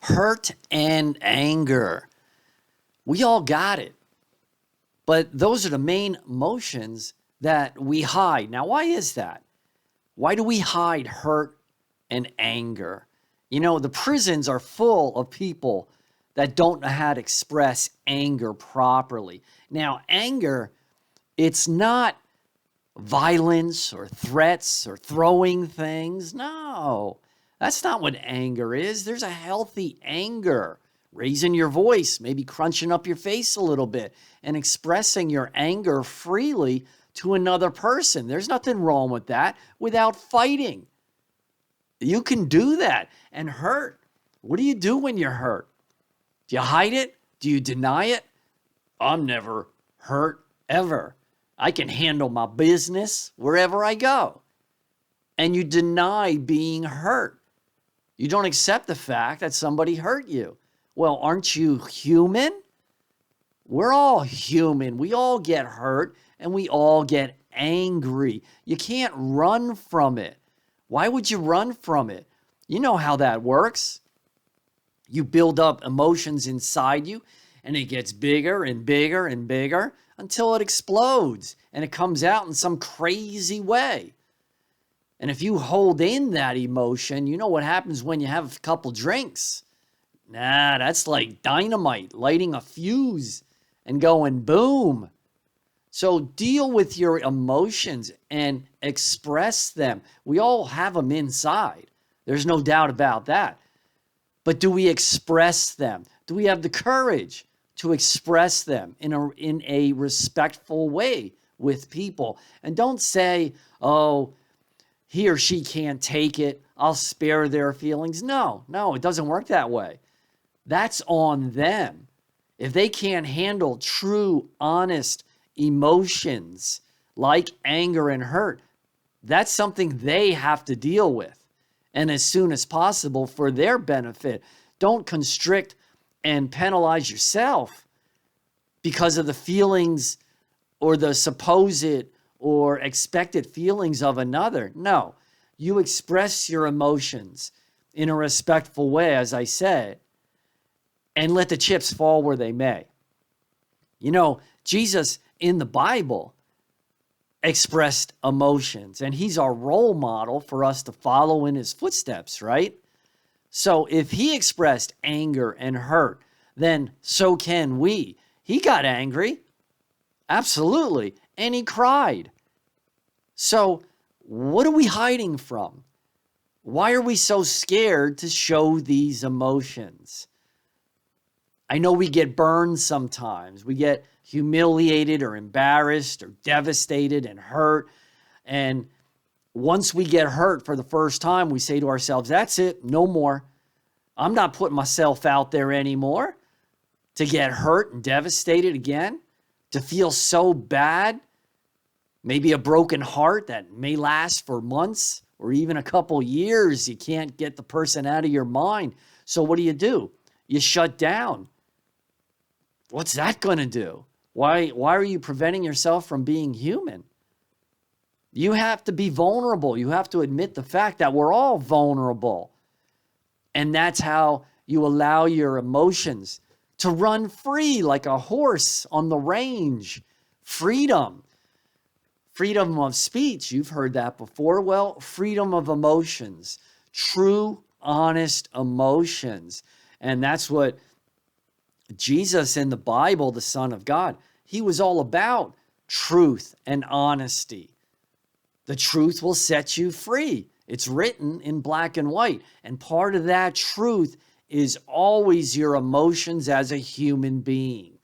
Hurt and anger. We all got it. But those are the main emotions that we hide. Now, why is that? Why do we hide hurt and anger? You know, the prisons are full of people that don't know how to express anger properly. Now, anger, it's not violence or threats or throwing things. No, that's not what anger is. There's a healthy anger. Raising your voice, maybe crunching up your face a little bit and expressing your anger freely to another person. There's nothing wrong with that without fighting. You can do that. And hurt. What do you do when you're hurt? Do you hide it? Do you deny it? I'm never hurt ever. I can handle my business wherever I go. And you deny being hurt. You don't accept the fact that somebody hurt you. Well, aren't you human? We're all human. We all get hurt and we all get angry. You can't run from it. Why would you run from it? You know how that works. You build up emotions inside you and it gets bigger and bigger and bigger until it explodes and it comes out in some crazy way. And if you hold in that emotion, you know what happens when you have a couple drinks. Nah, that's like dynamite, lighting a fuse and going boom. So deal with your emotions and express them. We all have them inside. There's no doubt about that. But do we express them? Do we have the courage to express them in a respectful way with people? And don't say, oh, he or she can't take it. I'll spare their feelings. No, it doesn't work that way. That's on them. If they can't handle true, honest emotions like anger and hurt, that's something they have to deal with. And as soon as possible for their benefit. Don't constrict and penalize yourself because of the feelings or the supposed or expected feelings of another. No, you express your emotions in a respectful way, as I said, and let the chips fall where they may. You know, Jesus in the Bible expressed emotions, and he's our role model for us to follow in his footsteps, right? So if he expressed anger and hurt, then so can we. He got angry, absolutely, and he cried. So what are we hiding from? Why are we so scared to show these emotions? I know we get burned sometimes. We get humiliated or embarrassed or devastated and hurt. And once we get hurt for the first time, we say to ourselves, that's it, no more. I'm not putting myself out there anymore to get hurt and devastated again, to feel so bad, maybe a broken heart that may last for months or even a couple years. You can't get the person out of your mind. So what do? You shut down. What's that going to do? Why are you preventing yourself from being human? You have to be vulnerable. You have to admit the fact that we're all vulnerable. And that's how you allow your emotions to run free like a horse on the range. Freedom. Freedom of speech. You've heard that before. Well, freedom of emotions. True, honest emotions. And that's what Jesus in the Bible, the Son of God, he was all about truth and honesty. The truth will set you free. It's written in black and white. And part of that truth is always your emotions as a human being.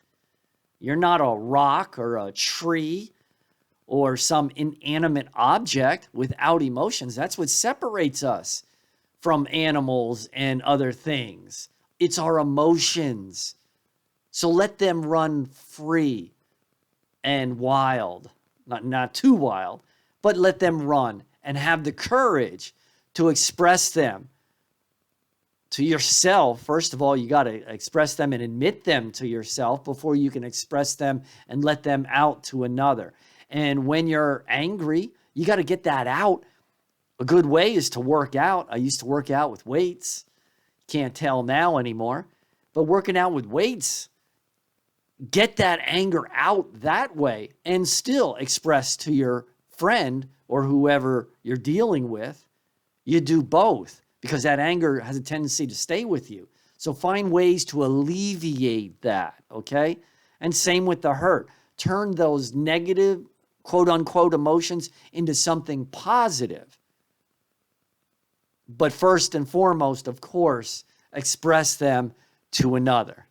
You're not a rock or a tree or some inanimate object without emotions. That's what separates us from animals and other things. It's our emotions. So let them run free and wild. Not too wild, but let them run and have the courage to express them to yourself. First of all, you got to express them and admit them to yourself before you can express them and let them out to another. And when you're angry, you got to get that out. A good way is to work out. I used to work out with weights. can't tell now anymore, but working out with weights, get that anger out that way and still express to your friend or whoever you're dealing with. You do both because that anger has a tendency to stay with you. So find ways to alleviate that, okay? And same with the hurt. Turn those negative, quote unquote, emotions into something positive. But first and foremost, of course, express them to another.